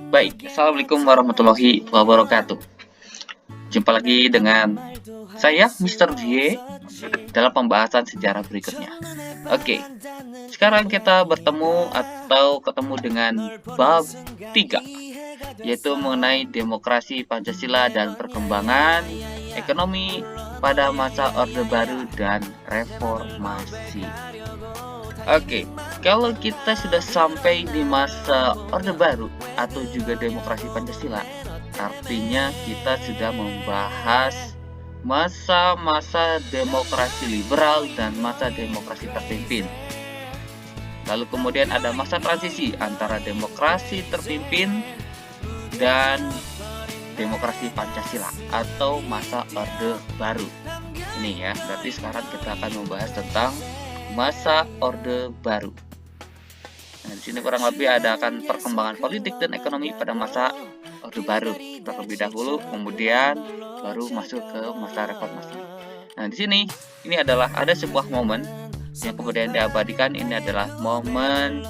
Baik, Assalamualaikum warahmatullahi wabarakatuh. Jumpa lagi dengan saya, Mr. J, dalam pembahasan sejarah berikutnya. Oke, sekarang kita ketemu dengan bab 3, yaitu mengenai demokrasi Pancasila dan perkembangan ekonomi pada masa Orde Baru dan reformasi. Oke, kalau kita sudah sampai di masa Orde Baru atau juga demokrasi Pancasila, artinya kita sudah membahas masa-masa demokrasi liberal dan masa demokrasi terpimpin. Lalu kemudian ada masa transisi antara demokrasi terpimpin dan demokrasi Pancasila atau masa Orde Baru. Ini ya, berarti sekarang kita akan membahas tentang masa Orde Baru. Nah, di sini kurang lebih ada akan perkembangan politik dan ekonomi pada masa Orde Baru. Terlebih dahulu, kemudian baru masuk ke masa reformasi. Nah, di sini ini adalah ada sebuah momen yang kemudian diabadikan. Ini adalah momen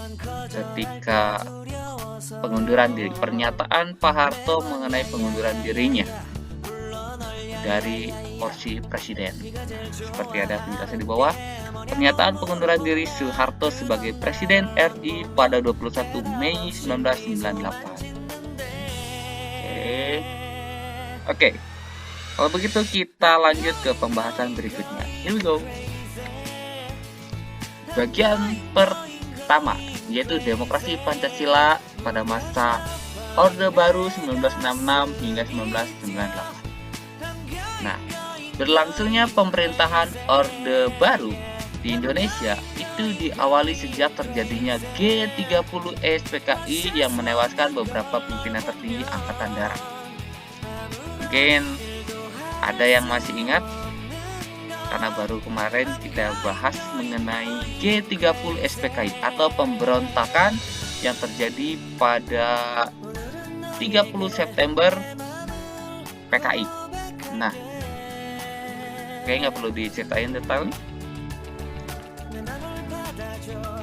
ketika pengunduran diri, pernyataan Pak Harto mengenai pengunduran dirinya dari kursi presiden. Seperti ada penjelasan di bawah. Pernyataan pengunduran diri Soeharto sebagai Presiden RI pada 21 Mei 1998. Oke. Kalau begitu kita lanjut ke pembahasan berikutnya. Here we go. Bagian pertama, yaitu demokrasi Pancasila pada masa Orde Baru 1966 hingga 1998. Nah, berlangsungnya pemerintahan Orde Baru di Indonesia itu diawali sejak terjadinya G30 SPKI yang menewaskan beberapa pimpinan tertinggi Angkatan Darat. Mungkin ada yang masih ingat karena baru kemarin kita bahas mengenai G30 SPKI atau pemberontakan yang terjadi pada 30 September PKI. Nah, kayaknya nggak perlu diceritain detailnya.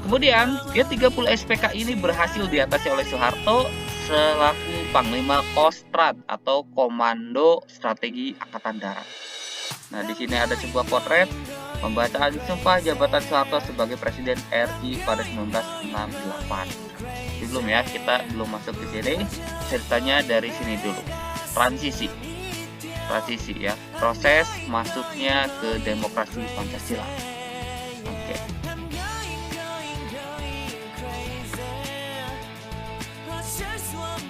Kemudian G30 SPKI ini berhasil diatasi oleh Soeharto selaku Panglima Kostrad atau Komando Strategi Angkatan Darat. Nah, di sini ada sebuah potret pembacaan sumpah jabatan Soeharto sebagai Presiden RI pada 1968. Belum ya, kita belum masuk ke sini. Ceritanya dari sini dulu. Transisi ya, proses masuknya ke demokrasi Pancasila. Oke.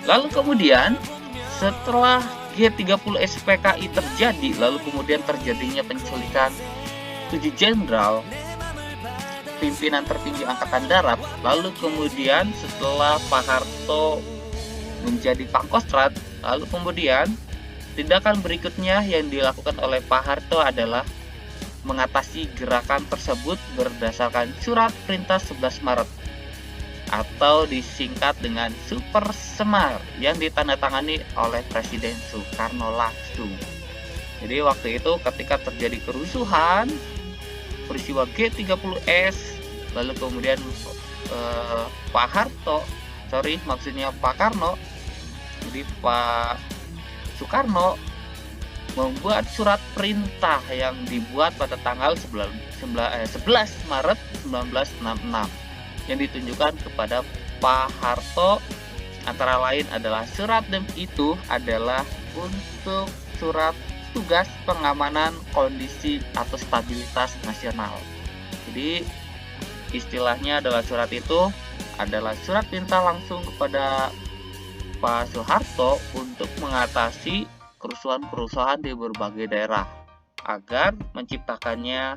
Lalu kemudian setelah G30 SPKI terjadi, lalu kemudian terjadinya penculikan 7 jenderal pimpinan tertinggi Angkatan Darat. Lalu kemudian setelah Pak Harto menjadi Pangkostrat, lalu kemudian tindakan berikutnya yang dilakukan oleh Pak Harto adalah mengatasi gerakan tersebut berdasarkan Surat Perintah 11 Maret atau disingkat dengan Super Semar yang ditandatangani oleh Presiden Soekarno langsung. Jadi waktu itu ketika terjadi kerusuhan, peristiwa G30S, lalu kemudian Pak Karno, jadi Pak Soekarno membuat surat perintah yang dibuat pada tanggal 11 Maret 1966 yang ditunjukkan kepada Pak Harto, antara lain adalah surat itu adalah untuk surat tugas pengamanan kondisi atau stabilitas nasional. Jadi istilahnya adalah surat itu adalah surat perintah langsung kepada Pak Soeharto untuk mengatasi kerusuhan-kerusuhan di berbagai daerah agar menciptakannya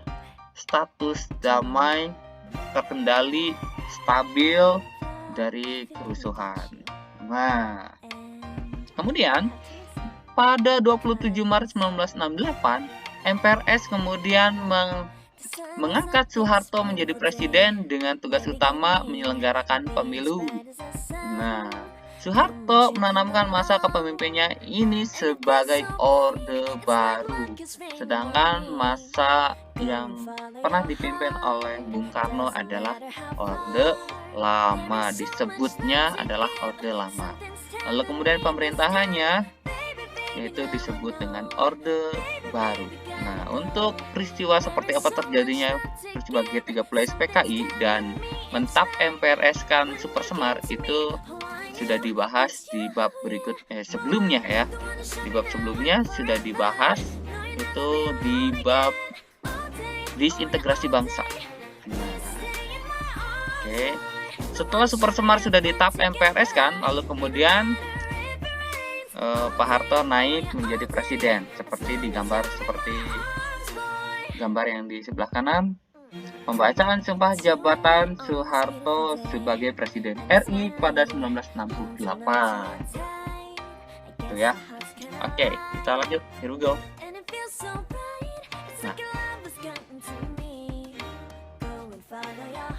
status damai, terkendali, stabil dari kerusuhan. Nah, kemudian pada 27 Maret 1968, MPRS kemudian mengangkat Soeharto menjadi presiden dengan tugas utama menyelenggarakan pemilu. Nah, Soeharto menanamkan masa kepemimpinannya ini sebagai Orde Baru, sedangkan masa yang pernah dipimpin oleh Bung Karno adalah Orde Lama, disebutnya adalah Orde Lama. Lalu kemudian pemerintahannya yaitu disebut dengan Orde Baru. Nah, untuk peristiwa seperti apa terjadinya peristiwa G30 SPKI dan mentap MPRS-kan Super Semar itu sudah dibahas di bab berikut sebelumnya ya. Di bab sebelumnya sudah dibahas itu di bab disintegrasi bangsa. Oke. Setelah Super Semar sudah ditap MPRS kan, lalu kemudian Pak Harto naik menjadi presiden seperti digambar seperti gambar yang di sebelah kanan. Pembacaan sumpah jabatan Soeharto sebagai Presiden RI pada 1968. Itu ya. Oke, kita lanjut. Here we go. Nah.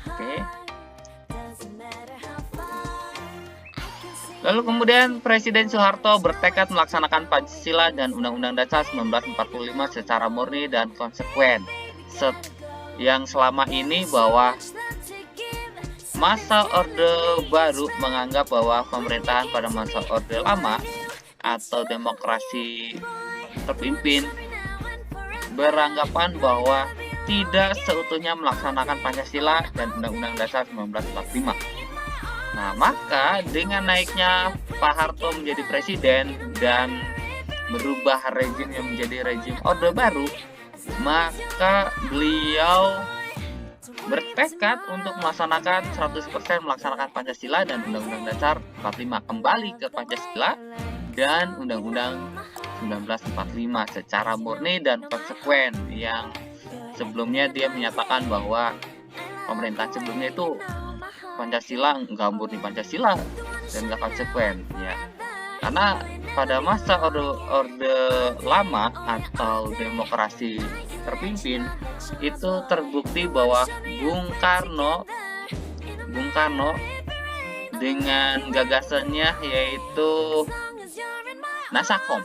Oke. Lalu kemudian Presiden Soeharto bertekad melaksanakan Pancasila dan Undang-Undang Dasar 1945 secara murni dan konsekuen. Yang selama ini bahwa masa Orde Baru menganggap bahwa pemerintahan pada masa Orde Lama atau demokrasi terpimpin beranggapan bahwa tidak seutuhnya melaksanakan Pancasila dan Undang-Undang Dasar 1945. Nah, maka dengan naiknya Pak Harto menjadi presiden dan merubah rezimnya menjadi rezim Orde Baru, maka beliau bertekad untuk melaksanakan 100% melaksanakan Pancasila dan Undang-Undang Dasar 45, kembali ke Pancasila dan Undang-Undang 1945 secara murni dan konsekuen. Yang sebelumnya dia menyatakan bahwa pemerintahan sebelumnya itu Pancasila nggak murni Pancasila dan nggak konsekuen ya, karena pada masa orde lama atau demokrasi terpimpin itu terbukti bahwa Bung Karno dengan gagasannya yaitu Nasakom,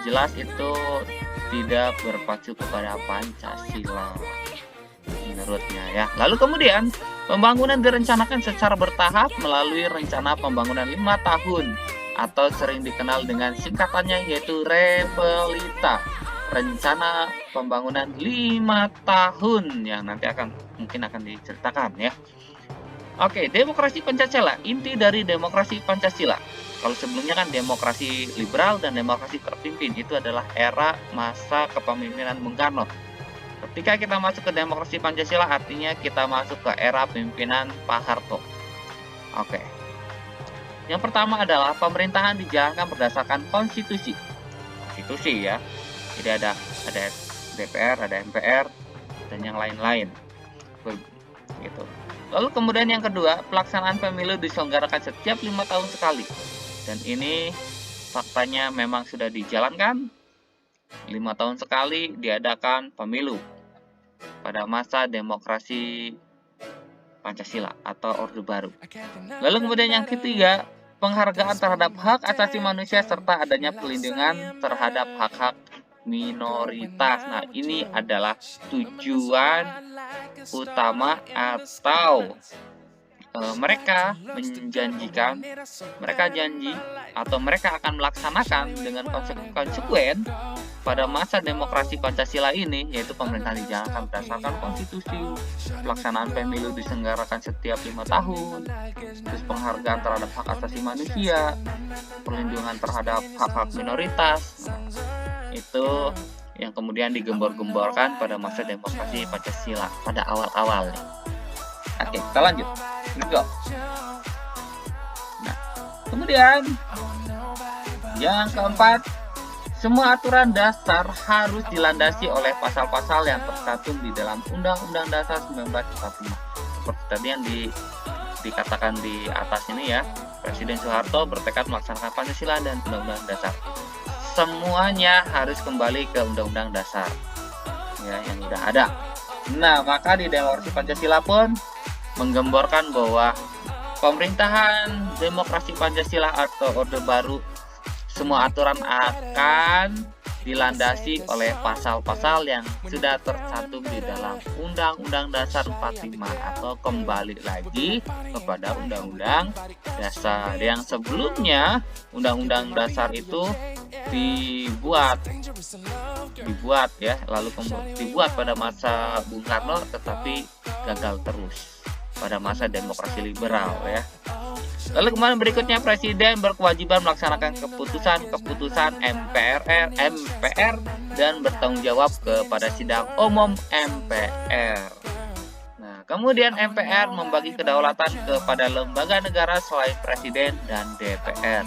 jelas itu tidak berpacu kepada Pancasila menurutnya ya. Lalu kemudian pembangunan direncanakan secara bertahap melalui rencana pembangunan 5 tahun atau sering dikenal dengan singkatannya yaitu Repelita, rencana pembangunan 5 tahun yang nanti mungkin akan diceritakan ya. Oke, demokrasi Pancasila, inti dari demokrasi Pancasila. Kalau sebelumnya kan demokrasi liberal dan demokrasi terpimpin itu adalah era masa kepemimpinan Bung Karno. Ketika kita masuk ke demokrasi Pancasila artinya kita masuk ke era pimpinan Pak Harto. Oke. Yang pertama adalah pemerintahan dijalankan berdasarkan konstitusi. Konstitusi ya. Jadi ada DPR, ada MPR dan yang lain-lain. Gitu. Lalu kemudian yang kedua, pelaksanaan pemilu diselenggarakan setiap 5 tahun sekali. Dan ini faktanya memang sudah dijalankan. 5 tahun sekali diadakan pemilu pada masa demokrasi Pancasila atau Orde Baru. Lalu kemudian yang ketiga, penghargaan terhadap hak asasi manusia serta adanya perlindungan terhadap hak-hak minoritas. Nah, ini adalah tujuan utama atau mereka janji atau mereka akan melaksanakan dengan konsekuen pada masa demokrasi Pancasila ini, yaitu pemerintahan dijalankan berdasarkan konstitusi, pelaksanaan pemilu diselenggarakan setiap 5 tahun, terus penghargaan terhadap hak asasi manusia, perlindungan terhadap hak-hak minoritas. Itu yang kemudian digembor-gemborkan pada masa demokrasi Pancasila pada awal-awal. Oke, kita lanjut. Let's go. Nah, kemudian yang keempat, semua aturan dasar harus dilandasi oleh pasal-pasal yang tercantum di dalam Undang-Undang Dasar 1945. Seperti tadi yang dikatakan di atas ini ya, Presiden Soeharto bertekad melaksanakan Pancasila dan Undang-Undang Dasar. Semuanya harus kembali ke Undang-Undang Dasar ya, yang sudah ada. Nah, maka di demokrasi Pancasila pun menggemborkan bahwa pemerintahan demokrasi Pancasila atau Orde Baru, semua aturan akan dilandasi oleh pasal-pasal yang sudah tercantum di dalam Undang-Undang Dasar 45 atau kembali lagi kepada Undang-Undang Dasar yang sebelumnya. Undang-Undang Dasar itu dibuat ya, lalu kemudian dibuat pada masa Bung Karno tetapi gagal terus pada masa demokrasi liberal ya. Lalu kemudian berikutnya, presiden berkewajiban melaksanakan keputusan MPR dan bertanggung jawab kepada sidang umum MPR. Nah, kemudian MPR membagi kedaulatan kepada lembaga negara selain presiden dan DPR,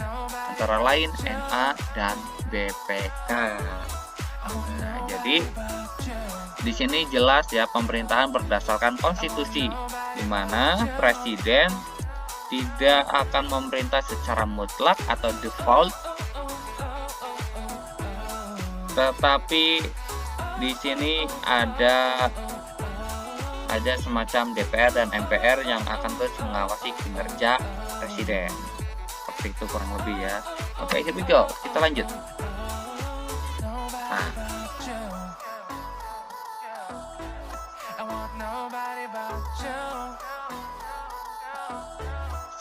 antara lain NA dan BPK. Nah, jadi di sini jelas ya, pemerintahan berdasarkan konstitusi, di mana presiden tidak akan memerintah secara mutlak atau default, tetapi di sini ada semacam DPR dan MPR yang akan terus mengawasi kinerja presiden. Seperti itu kurang lebih ya. Oke, here we go. Kita lanjut. Nah,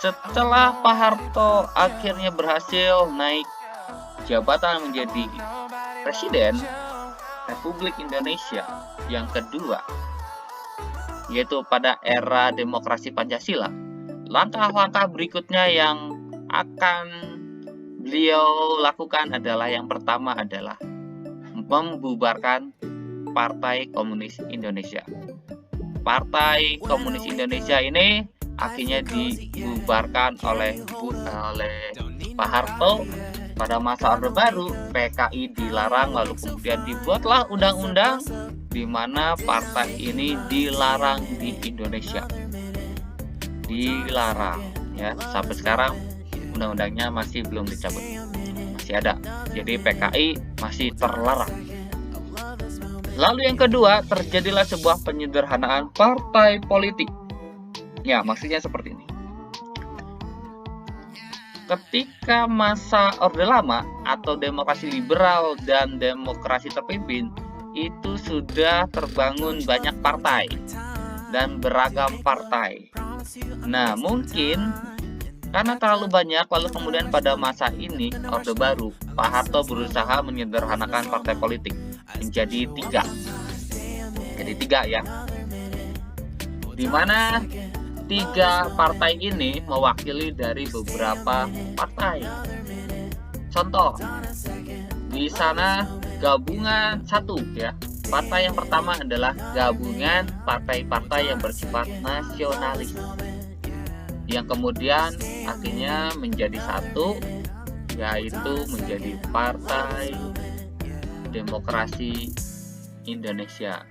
setelah Pak Harto akhirnya berhasil naik jabatan menjadi Presiden Republik Indonesia yang kedua, yaitu pada era demokrasi Pancasila, langkah-langkah berikutnya yang akan beliau lakukan adalah, yang pertama adalah membubarkan Partai Komunis Indonesia. Partai Komunis Indonesia ini akhirnya dibubarkan oleh Pak Harto pada masa Orde Baru. PKI dilarang, lalu kemudian dibuatlah undang-undang di mana partai ini dilarang di Indonesia. Dilarang ya, sampai sekarang undang-undangnya masih belum dicabut, masih ada. Jadi PKI masih terlarang. Lalu yang kedua, terjadilah sebuah penyederhanaan partai politik. Ya, maksudnya seperti ini. Ketika masa Orde Lama atau demokrasi liberal dan demokrasi terpimpin, itu sudah terbangun banyak partai dan beragam partai. Nah, mungkin karena terlalu banyak, lalu kemudian pada masa ini Orde Baru, Pak Harto berusaha menyederhanakan partai politik menjadi tiga ya, di mana tiga partai ini mewakili dari beberapa partai. Contoh, di sana gabungan satu ya. Partai yang pertama adalah gabungan partai-partai yang bersifat nasionalis, yang kemudian akhirnya menjadi satu, yaitu menjadi Partai Demokrasi Indonesia,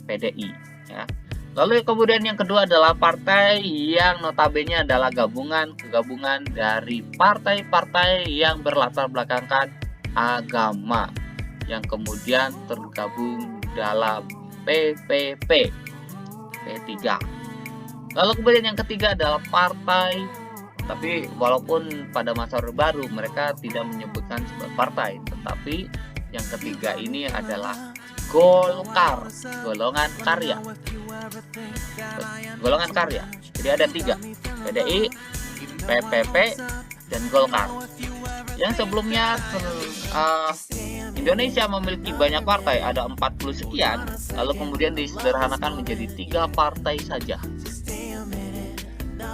PDI ya. Lalu kemudian yang kedua adalah partai yang notabene adalah gabungan dari partai-partai yang berlatar belakangkan agama, yang kemudian tergabung dalam PPP, P3. Lalu kemudian yang ketiga adalah partai, tapi walaupun pada masa Orde Baru mereka tidak menyebutkan sebagai partai, tetapi yang ketiga ini adalah Golkar, golongan karya. Jadi ada tiga, PDI, PPP, dan Golkar. Yang sebelumnya Indonesia memiliki banyak partai, ada 40 sekian, lalu kemudian disederhanakan menjadi 3 partai saja.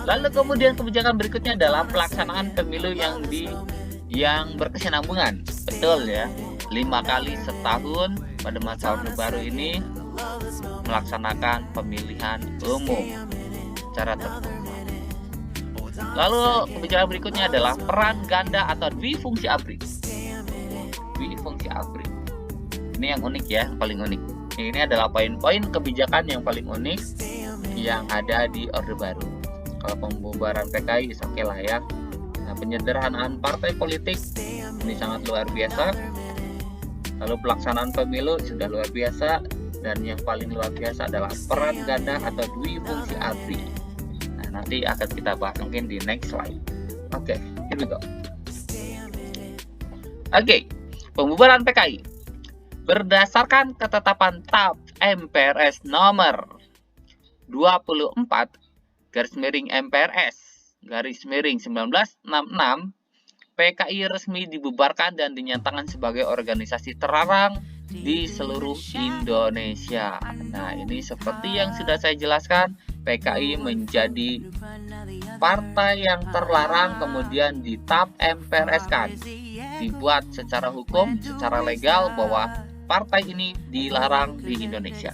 Lalu kemudian kebijakan berikutnya adalah pelaksanaan pemilu yang berkesinambungan. Betul ya, 5 kali setahun pada masa Orde Baru ini melaksanakan pemilihan umum secara terbuka. Lalu kebijakan berikutnya adalah peran ganda atau dwifungsi ABRI. Dwifungsi ABRI. Ini yang unik ya, yang paling unik. Ini adalah poin-poin kebijakan yang paling unik yang ada di Orde Baru. Kalau pembubaran PKI oke lah ya. Nah, penyederhanaan partai politik ini sangat luar biasa. Lalu pelaksanaan pemilu sudah luar biasa, dan yang paling luar biasa adalah peran ganda atau dwifungsi ABRI. Nah, nanti akan kita bahas mungkin di next slide. Oke, here we go. Oke, Pembubaran PKI berdasarkan ketetapan TAP MPRS nomor 24/MPRS/1966, PKI resmi dibubarkan dan dinyatakan sebagai organisasi terlarang di seluruh Indonesia. Nah, ini seperti yang sudah saya jelaskan, PKI menjadi partai yang terlarang, kemudian di TAP MPRS kan dibuat secara hukum, secara legal bahwa partai ini dilarang di Indonesia.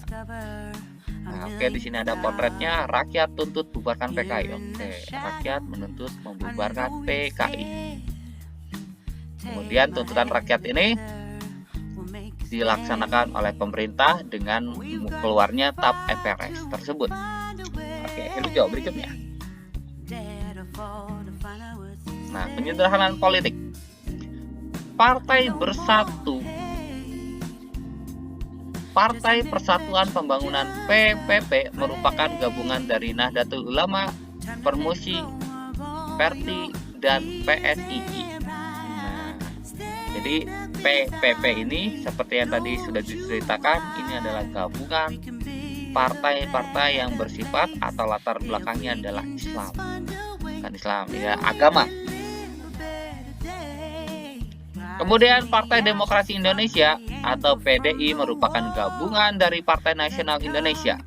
Nah, oke, di sini ada potretnya, rakyat tuntut bubarkan PKI. Oke, rakyat menuntut membubarkan PKI. Kemudian tuntutan rakyat ini dilaksanakan oleh pemerintah dengan keluarnya TAP MPRS tersebut. Oke, hijau berikutnya. Nah, penyederhanaan politik. Partai Bersatu, Partai Persatuan Pembangunan PPP merupakan gabungan dari Nahdlatul Ulama, Permusi, Perti, dan PSII. Nah, jadi PPP ini seperti yang tadi sudah diceritakan, ini adalah gabungan partai-partai yang bersifat atau latar belakangnya adalah Islam. Bukan Islam, ya agama. Kemudian Partai Demokrasi Indonesia atau PDI merupakan gabungan dari Partai Nasional Indonesia,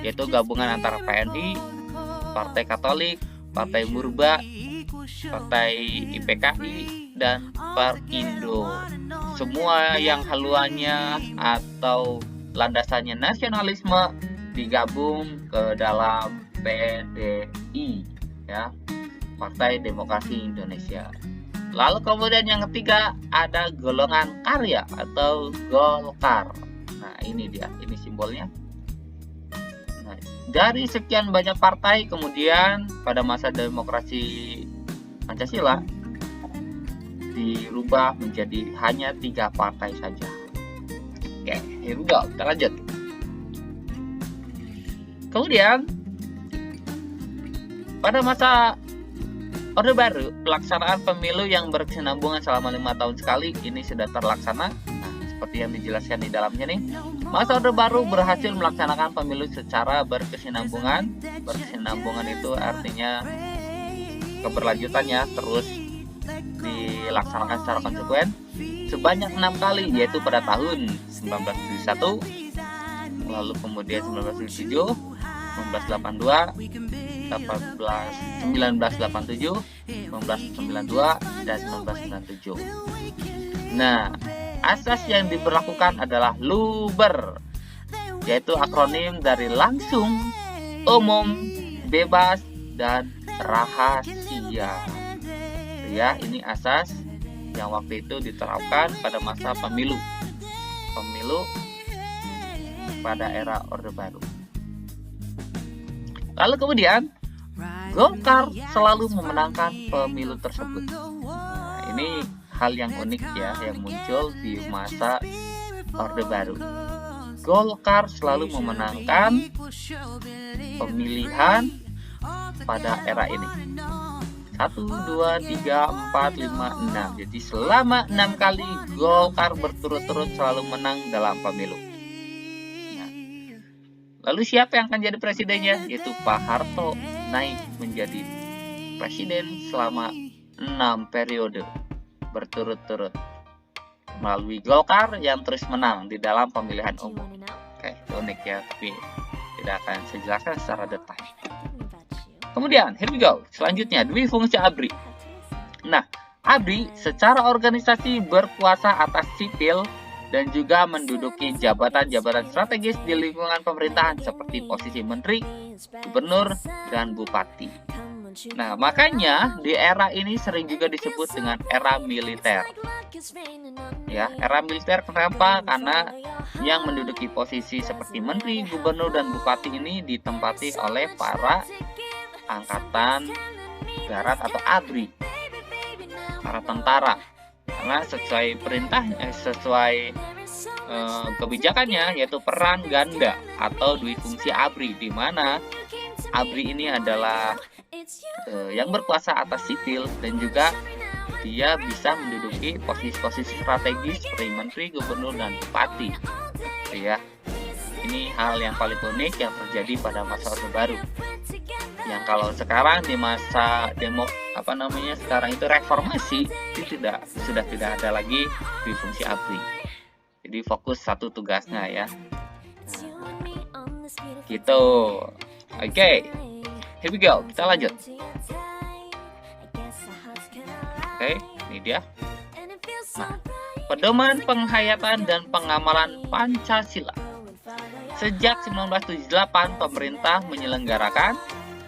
yaitu gabungan antara PNI, Partai Katolik, Partai Murba, Partai IPKI, dan Perindo. Semua yang haluannya atau landasannya nasionalisme digabung ke dalam PDI, ya, Partai Demokrasi Indonesia. Lalu kemudian yang ketiga ada golongan karya atau Golkar. Nah, ini dia, ini simbolnya. Nah, dari sekian banyak partai, kemudian pada masa demokrasi Pancasila dirubah menjadi hanya 3 partai saja. Oke, here we go, kita lanjut. Kemudian pada masa Orde Baru, pelaksanaan pemilu yang berkesinambungan selama 5 tahun sekali ini sudah terlaksana. Nah, seperti yang dijelaskan di dalamnya nih, masa Orde Baru berhasil melaksanakan pemilu secara berkesinambungan. Berkesinambungan itu artinya keberlanjutannya terus dilaksanakan secara konsekuen sebanyak 6 kali, yaitu pada tahun 1971, lalu kemudian 1977, 1982, 1987, 1992, dan 1997. Nah, asas yang diberlakukan adalah LUBER, yaitu akronim dari langsung, umum, bebas, dan rahasia. Ya, ini asas yang waktu itu diterapkan pada masa pemilu pada era Orde Baru. Lalu kemudian Golkar selalu memenangkan pemilu tersebut. Nah, ini hal yang unik ya, yang muncul di masa Orde Baru. Golkar selalu memenangkan pemilihan pada era ini. 1, 2, 3, 4, 5, 6. Jadi selama 6 kali Golkar berturut-turut selalu menang dalam pemilu. Lalu siapa yang akan jadi presidennya? Yaitu Pak Harto naik menjadi presiden selama 6 periode berturut-turut melalui Golkar yang terus menang di dalam pemilihan umum. Oke, unik ya, tapi tidak akan saya jelaskan secara detail. Kemudian, here we go. Selanjutnya, dwi fungsi ABRI. Nah, ABRI secara organisasi berkuasa atas sipil dan juga menduduki jabatan-jabatan strategis di lingkungan pemerintahan seperti posisi menteri, gubernur, dan bupati. Nah, makanya di era ini sering juga disebut dengan era militer. Ya, era militer kenapa? Karena yang menduduki posisi seperti menteri, gubernur, dan bupati ini ditempati oleh para angkatan darat atau ABRI, para tentara. Karena sesuai perintahnya, sesuai kebijakannya, yaitu peran ganda atau dwi fungsi ABRI, di mana ABRI ini adalah yang berkuasa atas sipil dan juga dia bisa menduduki posisi-posisi strategis seperti menteri, gubernur, dan bupati. Gitu ya. Ini hal yang paling unik yang terjadi pada masa Orde Baru. Yang kalau sekarang di masa sekarang itu reformasi, itu sudah tidak ada lagi di fungsi ABRI. Jadi fokus satu tugasnya ya. Gitu. Oke. Here we go. Kita lanjut. Oke, ini dia. Nah, pedoman penghayatan dan pengamalan Pancasila. Sejak 1978, pemerintah menyelenggarakan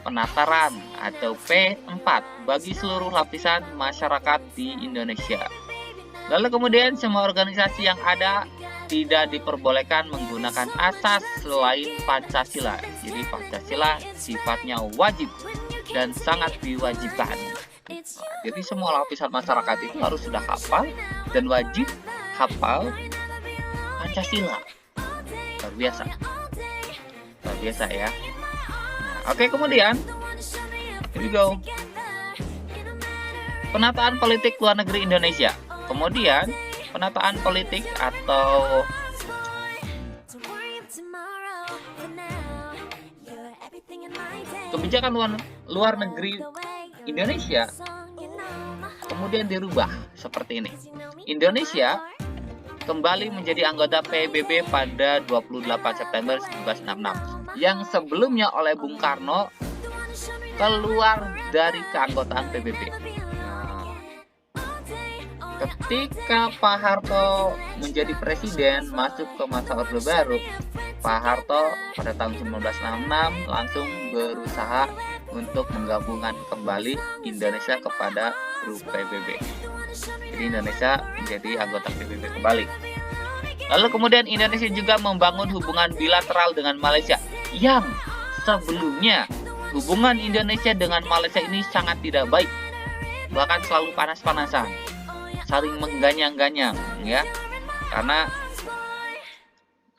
penataran atau P4 bagi seluruh lapisan masyarakat di Indonesia. Lalu kemudian semua organisasi yang ada tidak diperbolehkan menggunakan asas selain Pancasila. Jadi Pancasila sifatnya wajib dan sangat diwajibkan. Jadi semua lapisan masyarakat itu harus sudah hafal dan wajib hafal Pancasila. Luar biasa ya. Nah, oke, kemudian here we go. Penataan politik luar negeri Indonesia. Kemudian penataan politik atau kebijakan luar negeri Indonesia kemudian dirubah seperti ini. Indonesia kembali menjadi anggota PBB pada 28 September 1966 yang sebelumnya oleh Bung Karno keluar dari keanggotaan PBB. Ketika Pak Harto menjadi presiden masuk ke masa Orde Baru, Pak Harto pada tahun 1966 langsung berusaha untuk menggabungkan kembali Indonesia kepada grup PBB. Jadi Indonesia menjadi anggota PBB kembali. Lalu kemudian Indonesia juga membangun hubungan bilateral dengan Malaysia yang sebelumnya hubungan Indonesia dengan Malaysia ini sangat tidak baik, bahkan selalu panas-panasan, saling mengganyang-ganyang ya, karena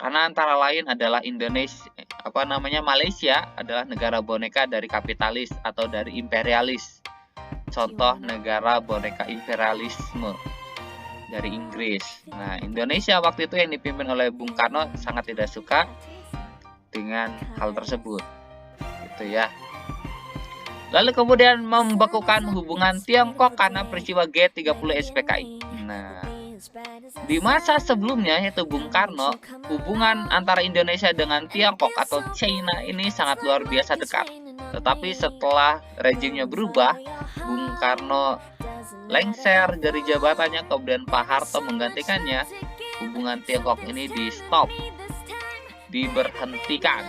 antara lain adalah Malaysia adalah negara boneka dari kapitalis atau dari imperialis. Contoh negara boneka imperialisme dari Inggris. Nah, Indonesia waktu itu yang dipimpin oleh Bung Karno sangat tidak suka dengan hal tersebut. Gitu ya. Lalu kemudian membekukan hubungan Tiongkok karena peristiwa G30 SPKI. Nah, di masa sebelumnya yaitu Bung Karno, hubungan antara Indonesia dengan Tiongkok atau China ini sangat luar biasa dekat. Tetapi setelah rejimnya berubah, Bung Karno lengser dari jabatannya, kemudian Pak Harto menggantikannya, hubungan Tiongkok ini diberhentikan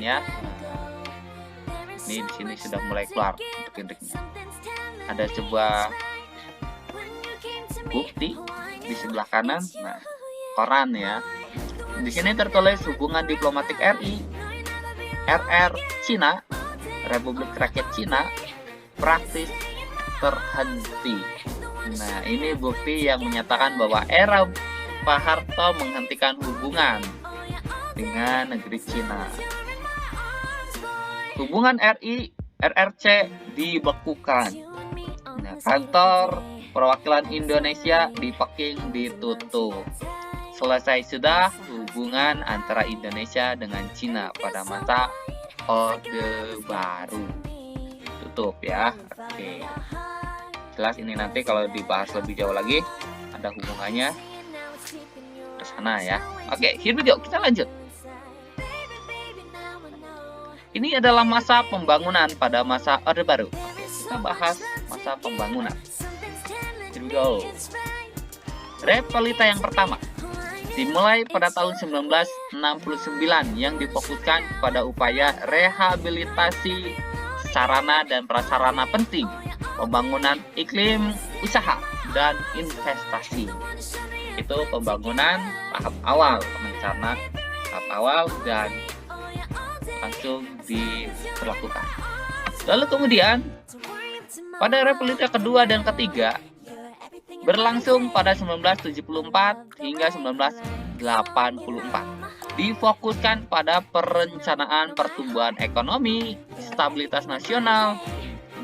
ya. Ini di sini sudah mulai keluar intik-intiknya. Ada sebuah bukti di sebelah kanan, nah koran ya. Di sini tertulis hubungan diplomatik RR Cina, Republik Rakyat Cina praktis terhenti. Nah, ini bukti yang menyatakan bahwa era Pak Harto menghentikan hubungan dengan negeri Cina. Hubungan RRC dibekukan. Nah, kantor perwakilan Indonesia di Peking ditutup. Selesai sudah hubungan antara Indonesia dengan Cina pada masa Orde Baru. Tutup ya. Oke. Jelas ini nanti kalau dibahas lebih jauh lagi ada hubungannya ke sana ya. Oke, here we go. Kita lanjut. Ini adalah masa pembangunan pada masa Orde Baru. Oke, kita bahas masa pembangunan. Here we go. Repelita yang pertama dimulai pada tahun 1969 yang difokuskan pada upaya rehabilitasi sarana dan prasarana penting, pembangunan iklim usaha dan investasi. Itu pembangunan tahap awal, rencana tahap awal dan langsung diberlakukan. Lalu kemudian pada Repelita kedua dan ketiga berlangsung pada 1974 hingga 1984. Difokuskan pada perencanaan pertumbuhan ekonomi, stabilitas nasional,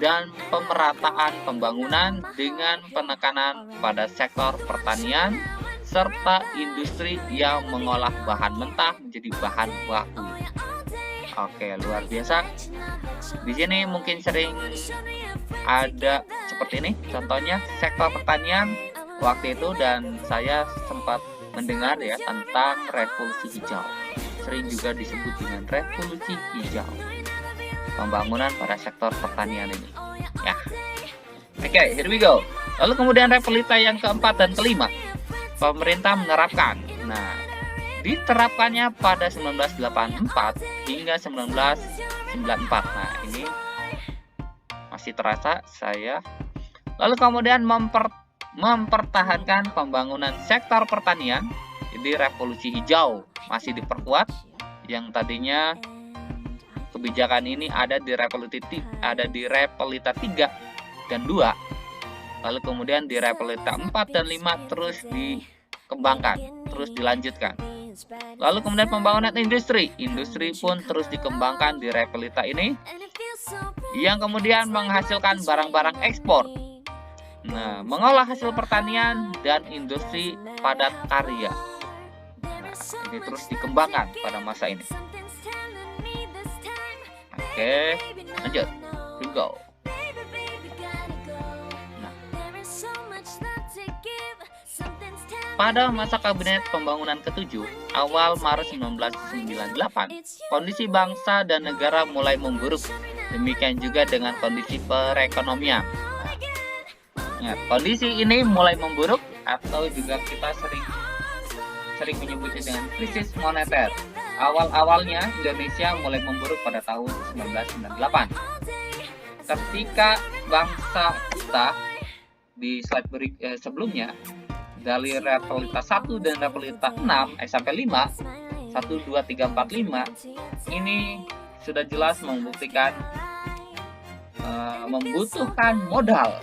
dan pemerataan pembangunan dengan penekanan pada sektor pertanian serta industri yang mengolah bahan mentah menjadi bahan baku. Oke, luar biasa. Di sini mungkin sering ada seperti ini, contohnya sektor pertanian waktu itu, dan saya sempat mendengar ya tentang revolusi hijau. Sering juga disebut dengan revolusi hijau. Pembangunan pada sektor pertanian ini. Ya. Oke, here we go. Lalu kemudian realita yang keempat dan kelima. Pemerintah menerapkan. Nah, diterapkannya pada 1984 hingga 1994. Nah, ini masih terasa saya. Lalu kemudian mempertahankan pembangunan sektor pertanian. Jadi revolusi hijau masih diperkuat. Yang tadinya kebijakan ini ada di realita 3 dan 2. Lalu kemudian di realita 4 dan 5 terus dikembangkan, terus dilanjutkan. Lalu kemudian pembangunan industri pun terus dikembangkan di realita ini, yang kemudian menghasilkan barang-barang ekspor. Nah, mengolah hasil pertanian dan industri padat karya. Nah, ini terus dikembangkan pada masa ini. Oke, lanjut. Here we go. Pada masa kabinet pembangunan ke-7, awal Maret 1998, kondisi bangsa dan negara mulai memburuk. Demikian juga dengan kondisi perekonomian. Nah, kondisi ini mulai memburuk atau juga kita sering menyebutnya dengan krisis moneter. Awal-awalnya Indonesia mulai memburuk pada tahun 1998. Ketika bangsa kita di slide sebelumnya, dari realita 1 dan realita 6 sampai 5, 1, 2, 3, 4, 5 ini sudah jelas membuktikan membutuhkan modal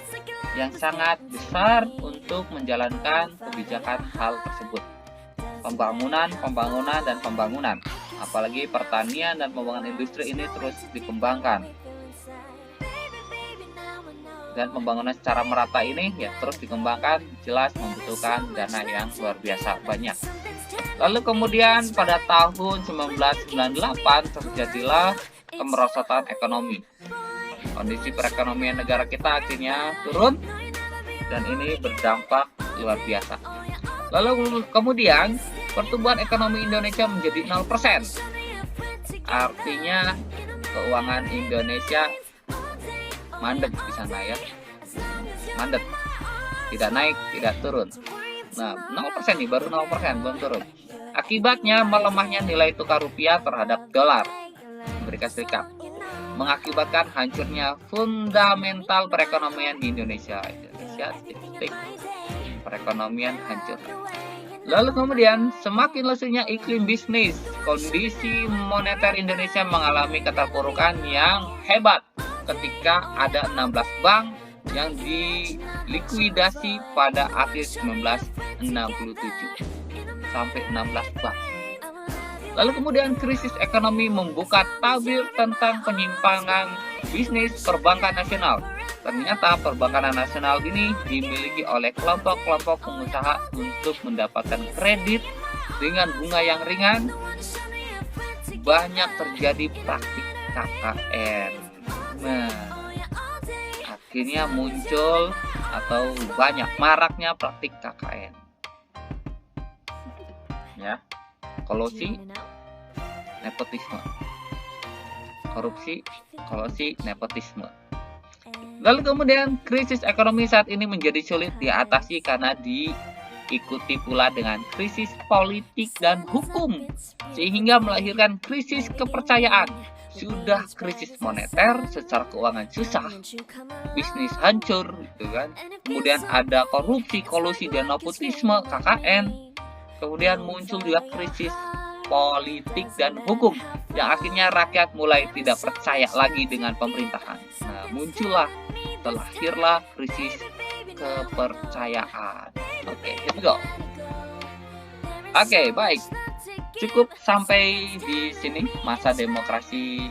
yang sangat besar untuk menjalankan kebijakan hal tersebut. Pembangunan, apalagi pertanian dan pembangunan industri ini terus dikembangkan. Dan pembangunan secara merata ini ya terus dikembangkan, jelas membutuhkan dana yang luar biasa banyak. Lalu kemudian pada tahun 1998 terjadilah kemerosotan ekonomi. Kondisi perekonomian negara kita akhirnya turun dan ini berdampak luar biasa. Lalu kemudian pertumbuhan ekonomi Indonesia menjadi 0%. Artinya keuangan Indonesia mandek di sana ya. Mandek. Tidak naik, tidak turun. Nah, 0% nih, baru 0%, belum turun. Akibatnya melemahnya nilai tukar rupiah terhadap dolar Amerika Serikat, mengakibatkan hancurnya fundamental perekonomian di Indonesia. Perekonomian hancur. Lalu kemudian semakin lesunya iklim bisnis, kondisi moneter Indonesia mengalami keterpurukan yang hebat ketika ada 16 bank yang dilikuidasi pada akhir 1967 sampai 16 bank. Lalu kemudian krisis ekonomi membuka tabir tentang penyimpangan bisnis perbankan nasional. Ternyata perbankan nasional ini dimiliki oleh kelompok-kelompok pengusaha untuk mendapatkan kredit dengan bunga yang ringan. Banyak terjadi praktik KKN. Nah, akhirnya muncul atau banyak maraknya praktik KKN. Ya, kolusi, nepotisme. Korupsi, kolusi, nepotisme. Lalu kemudian krisis ekonomi saat ini menjadi sulit diatasi karena diikuti pula dengan krisis politik dan hukum, sehingga melahirkan krisis kepercayaan. Sudah krisis moneter, secara keuangan susah, bisnis hancur, gitu kan. Kemudian ada korupsi, kolusi, dan nepotisme, KKN. Kemudian muncul juga krisis politik dan hukum, yang akhirnya rakyat mulai tidak percaya lagi dengan pemerintahan. Nah, terlahirlah krisis kepercayaan. Oke, here we go. Oke, baik. Cukup sampai di sini masa demokrasi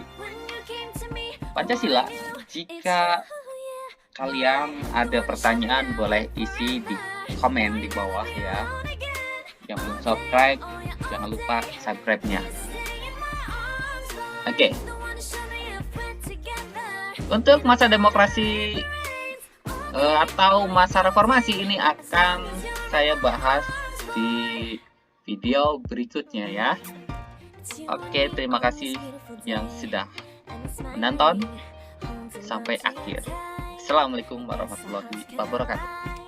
Pancasila. Jika kalian ada pertanyaan boleh isi di komen di bawah ya. Yang belum subscribe jangan lupa subscribe-nya. Oke. Untuk masa demokrasi atau masa reformasi ini akan saya bahas di video berikutnya ya. Oke, terima kasih yang sudah menonton sampai akhir. Assalamualaikum warahmatullahi wabarakatuh.